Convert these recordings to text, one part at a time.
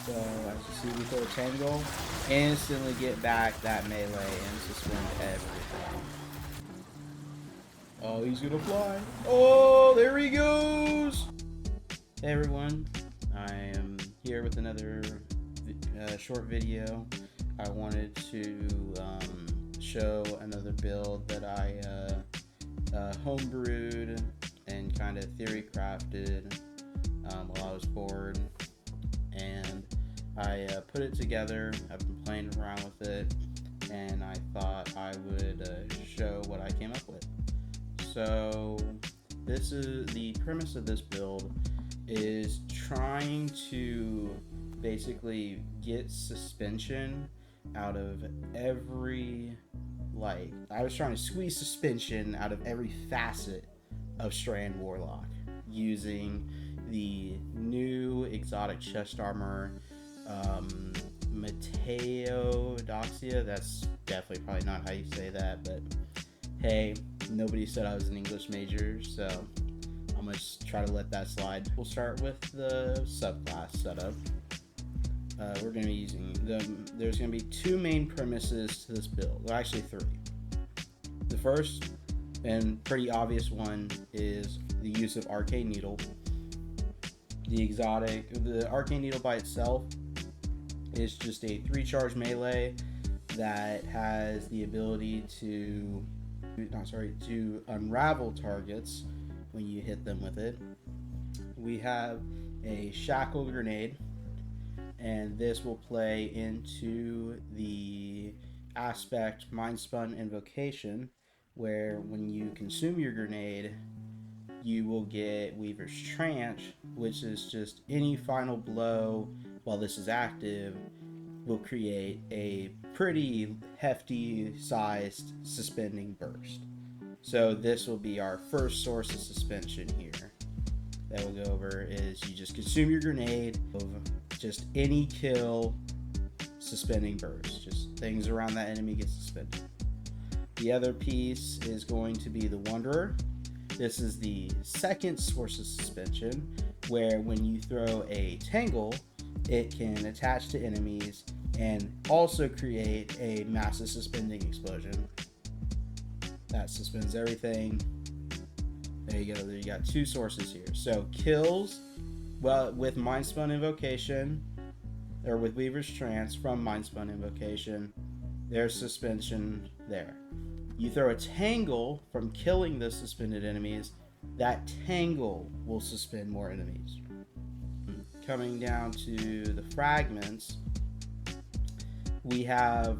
So as you see, we throw a tangle, instantly get back that melee and suspend everything. Oh, he's gonna fly. Oh, there he goes. Hey everyone, I am here with another short video. I wanted to show another build that I homebrewed and kind of theory crafted while I was bored, and I put it together. I've been playing around with it, and I thought I would show what I came up with. So this is the premise of this build, is trying to basically get suspension out of every, I was trying to squeeze suspension out of every facet of Strand Warlock using the new exotic chest armor, Mateodoxia. That's definitely probably not how you say that, but hey, nobody said I was an English major, so I'm going to try to let that slide. We'll start with the subclass setup. We're going to be using there's going to be two main premises to this build. Well, actually three. The first and pretty obvious one is the use of Arcane Needle. The Arcane Needle by itself is just a 3-charge melee that has the ability to unravel targets when you hit them with it. We have a shackle grenade, and this will play into the aspect Mind Spun Invocation, where when you consume your grenade, you will get Weaver's Trance, which is just any final blow while this is active will create a pretty hefty sized suspending burst. So this will be our first source of suspension here that we'll go over. Is you just consume your grenade of just any kill, suspending burst, just things around that enemy get suspended. The other piece is going to be the Wanderer. This is the second source of suspension, where when you throw a tangle, it can attach to enemies and also create a massive suspending explosion that suspends everything. There you go. There you got two sources here. So kills, well, with Mind Spun Invocation, or with Weaver's Trance from Mind Spun Invocation, there's suspension there. You throw a tangle from killing the suspended enemies, that tangle will suspend more enemies. Coming down to the fragments, we have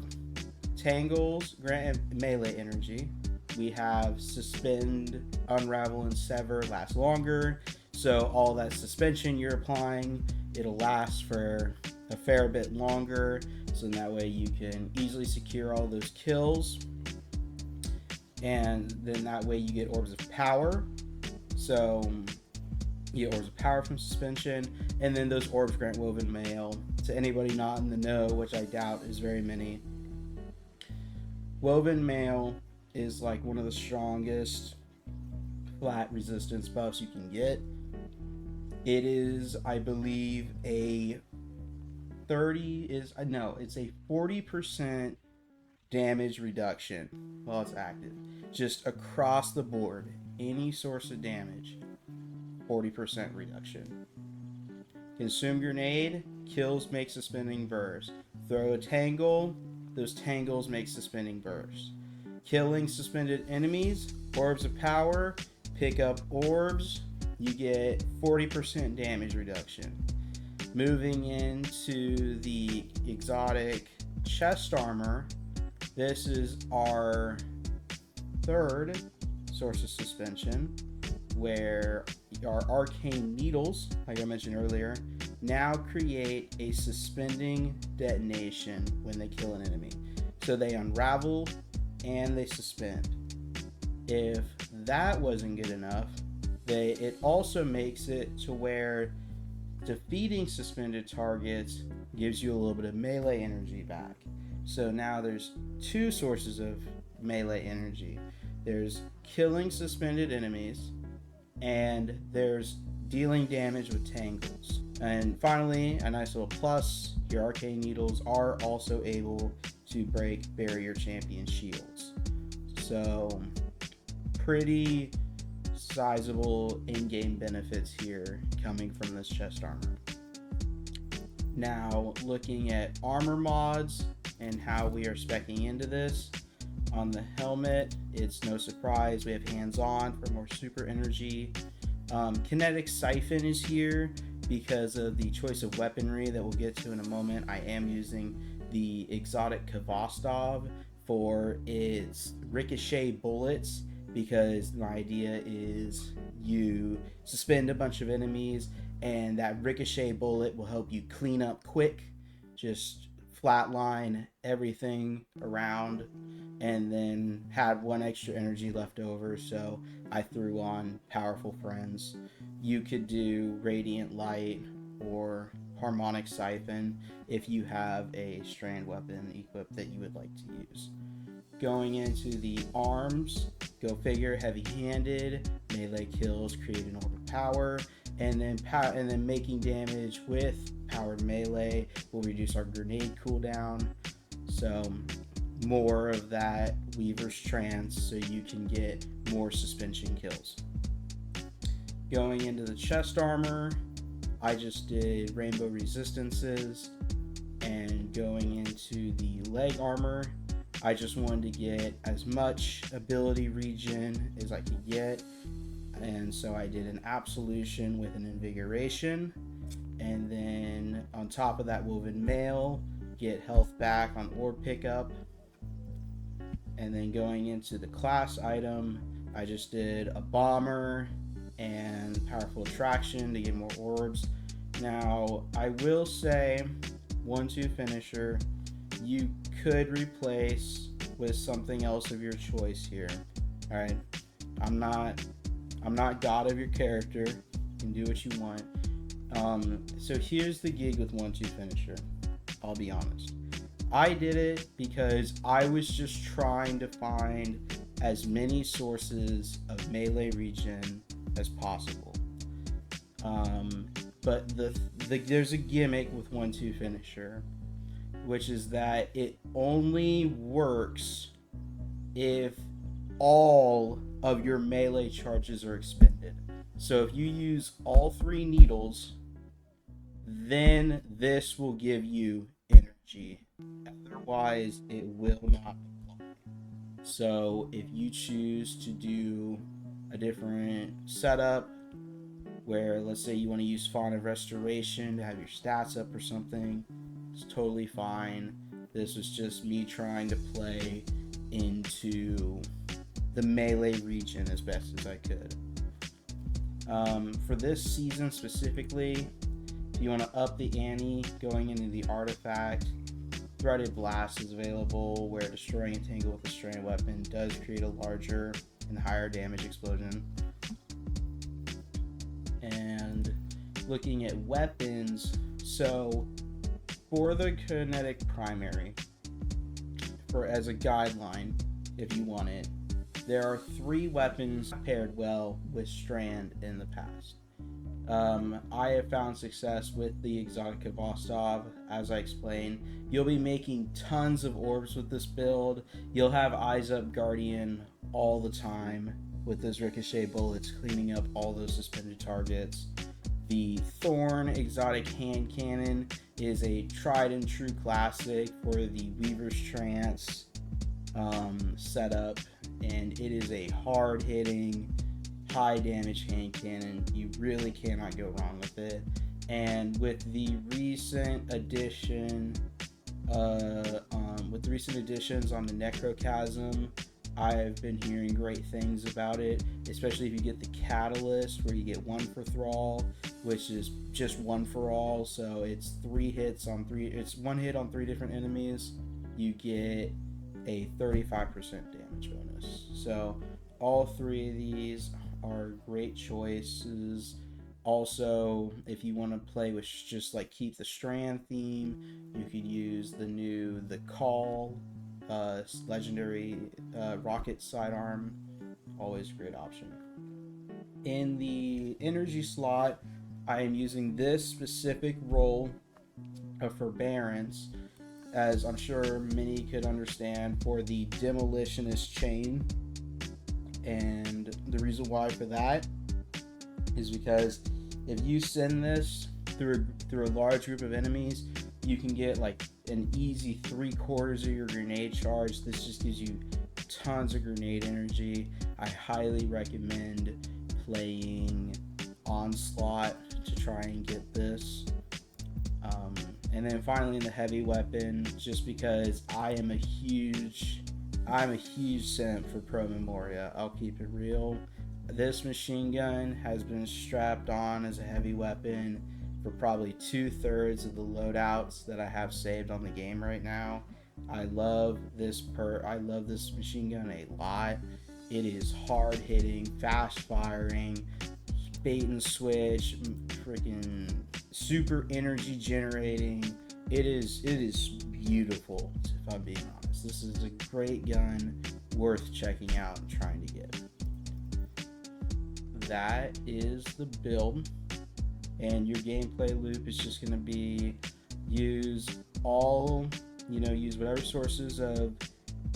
tangles grant melee energy. We have suspend, unravel, and sever last longer. So all that suspension you're applying, it'll last for a fair bit longer. So in that way you can easily secure all those kills. And then that way you get Orbs of Power. So you get Orbs of Power from suspension. And then those orbs grant Woven Mail. To anybody not in the know, which I doubt is very many, Woven Mail is like one of the strongest flat resistance buffs you can get. It is, I believe, it's a 40% damage reduction while it's active. Just across the board, any source of damage, 40% reduction. Consume grenade, kills make suspending burst. Throw a tangle, those tangles make suspending burst. Killing suspended enemies, Orbs of Power, pick up orbs, you get 40% damage reduction. Moving into the exotic chest armor, this is our third source of suspension, where our arcane needles, like I mentioned earlier, now create a suspending detonation when they kill an enemy. So they unravel and they suspend. If that wasn't good enough, it also makes it to where defeating suspended targets gives you a little bit of melee energy back. So now there's two sources of melee energy. There's killing suspended enemies, and there's dealing damage with tangles. And finally, a nice little plus, your arcane needles are also able to break barrier champion shields. So pretty sizable in-game benefits here coming from this chest armor. Now looking at armor mods and how we are speccing into this. On the helmet, it's no surprise we have hands-on for more super energy. Kinetic Siphon is here because of the choice of weaponry that we'll get to in a moment. I am using the exotic Kvostov for its ricochet bullets, because my idea is you suspend a bunch of enemies and that ricochet bullet will help you clean up quick, just flatline everything around, and then had one extra energy left over, so I threw on Powerful Friends. You could do Radiant Light or Harmonic Siphon if you have a strand weapon equipped that you would like to use. Going into the arms, go figure, heavy-handed, melee kills create an orb of power, and then making damage with powered melee will reduce our grenade cooldown. So more of that Weaver's Trance so you can get more suspension kills. Going into the chest armor, I just did rainbow resistances, and going into the leg armor, I just wanted to get as much ability regen as I could get, and so I did an absolution with an invigoration, and then on top of that woven mail, get health back on orb pickup. And then going into the class item, I just did a bomber and powerful attraction to get more orbs. Now I will say 1-2 finisher you could replace with something else of your choice here. All right, I'm not god of your character. You can do what you want. So here's the gig with 1-2 finisher. I'll be honest. I did it because I was just trying to find as many sources of melee regen as possible. But there's a gimmick with 1-2 finisher, which is that it only works if all of your melee charges are expended. So if you use all 3 needles, then this will give you energy. Otherwise, it will not apply. So if you choose to do a different setup, where let's say you want to use Fawn of Restoration to have your stats up or something, it's totally fine. This was just me trying to play into the melee region as best as I could. For this season specifically, if you want to up the ante going into the artifact, Threaded Blast is available, where destroying a tangle with a strand weapon does create a larger and higher damage explosion. And looking at weapons, so for the kinetic primary, as a guideline, if you want it, there are 3 weapons paired well with strand in the past. I have found success with the exotic Kvostov. As I explained, you'll be making tons of orbs with this build. You'll have Eyes Up Guardian all the time with those ricochet bullets, cleaning up all those suspended targets. The Thorn exotic hand cannon is a tried and true classic for the Weaver's Trance setup, and it is a hard hitting, high damage hand cannon. You really cannot go wrong with it. And with the recent additions on the Necrochasm, I've been hearing great things about it, especially if you get the Catalyst, where you get 1 for Thrall, which is just 1 for all. So it's 1 hit on 3 different enemies. You get a 35% damage bonus. So all 3 of these are great choices. Also, if you want to play with just like keep the strand theme, you could use the Call legendary rocket sidearm. Always a great option. In the energy slot, I am using this specific roll of forbearance, as I'm sure many could understand, for the demolitionist chain. And the reason why for that is because if you send this through a large group of enemies, you can get like an easy 3/4 of your grenade charge. This just gives you tons of grenade energy. I highly recommend playing Onslaught to try and get this. And then finally in the heavy weapon, just because I'm a huge simp for Pro Memoria. I'll keep it real. This machine gun has been strapped on as a heavy weapon for probably 2/3 of the loadouts that I have saved on the game right now. I love this machine gun a lot. It is hard hitting, fast firing, bait and switch, freaking super energy generating. It is beautiful, if I'm being honest. This is a great gun, worth checking out and trying to get. That is the build, and your gameplay loop is just going to be use whatever sources of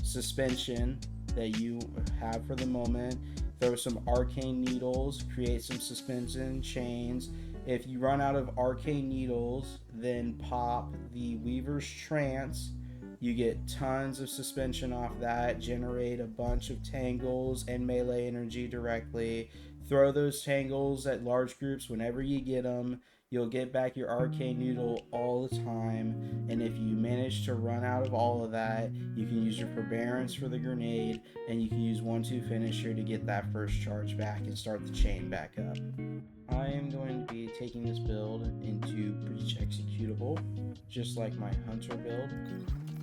suspension that you have for the moment. Throw some arcane needles, create some suspension chains. If you run out of arcane needles, then pop the Weaver's Trance. You get tons of suspension off that, generate a bunch of tangles and melee energy directly. Throw those tangles at large groups whenever you get them. You'll get back your arcane needle all the time. And if you manage to run out of all of that, you can use your forbearance for the grenade, and you can use 1-2 finisher to get that first charge back and start the chain back up. I am going to be taking this build into breach executable, just like my hunter build.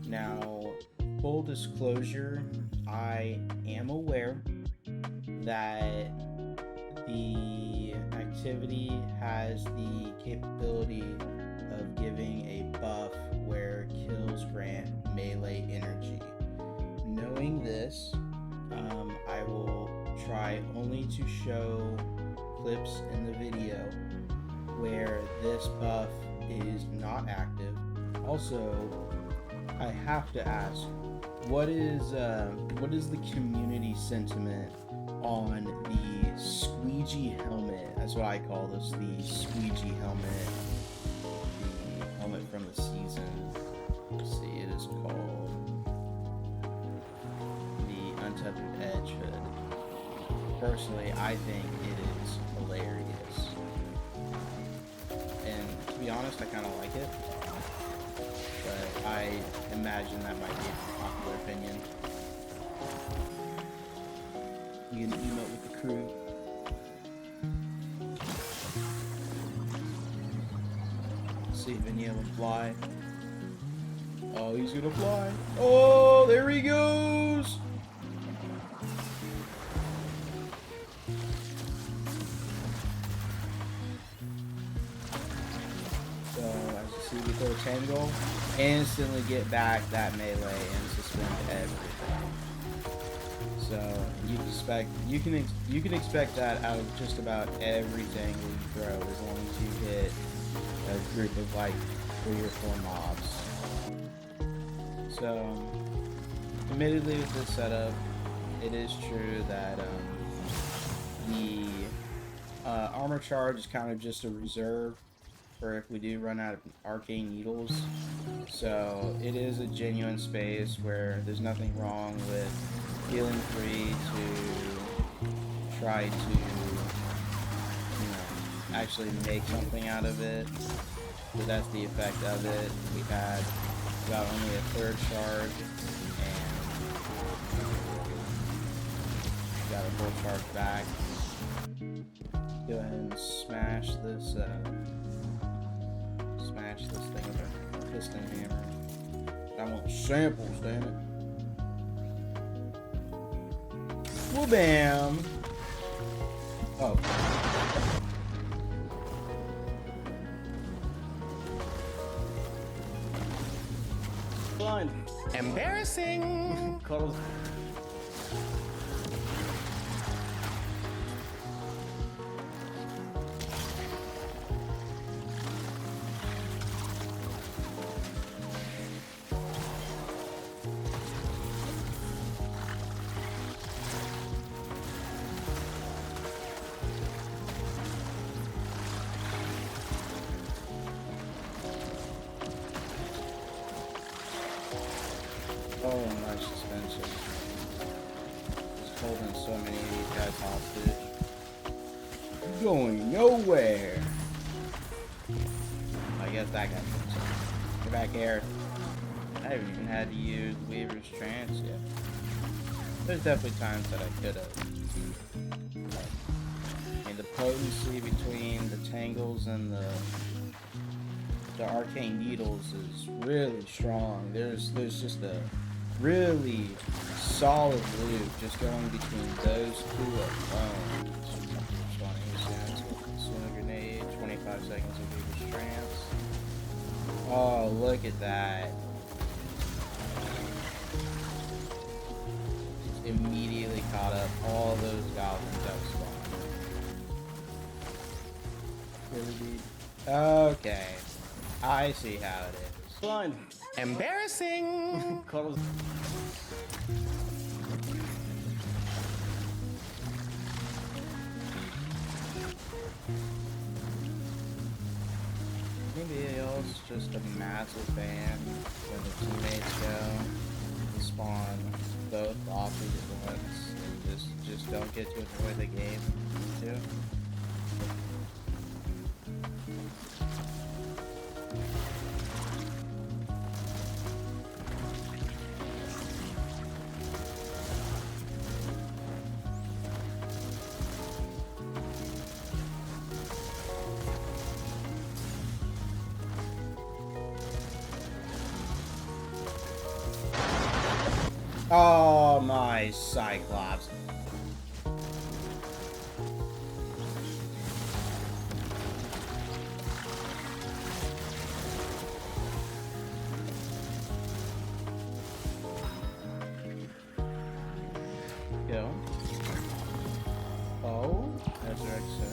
Now, full disclosure, I am aware that the activity has the capability of giving a buff where kills grant melee energy. Knowing this, I will try only to show clips in the video where this buff is not active. Also, I have to ask, what is the community sentiment on the squeegee helmet? That's what I call this, the squeegee helmet, the helmet from the season. Let's see, it is called the Untethered Edge hood. Personally, I think it is hilarious, and to be honest, I kind of like it, but I imagine that might be a popular opinion. You can emote with the crew. Let's see if any of them fly. Oh, he's gonna fly. Oh, there he goes. So, as you see, we throw a tangle, instantly get back that melee and suspend everything. So you can expect that out of just about every tangle you throw, as long as you hit a group of like 3 or 4 mobs. So, admittedly, with this setup, it is true that the armor charge is kind of just a reserve for if we do run out of arcane needles. So it is a genuine space where there's nothing wrong with feeling free to try to, actually make something out of it. So that's the effect of it. We had about only a 3rd charge, and got a full charge back. Go ahead and smash this thing with a piston hammer. I want samples, damn it. Well, bam. Oh. Blind. Embarrassing. Close. going nowhere. I guess that got Get back here. I haven't even had to use Weaver's Trance yet. There's definitely times that I could have. I mean, the potency between the tangles and the arcane needles is really strong. There's just a really solid loop just going between those two alone. Sooner grenade, 25 seconds of Weaver's Trance. Oh, look at that. Just immediately caught up all those goblins that spawned. Okay. I see how it is. Blind. Embarrassing! Close. Maybe else just a massive ban when the teammates go to spawn both offers at once and just don't get to enjoy the game too. Oh my Cyclops. Go. Oh, resurrection.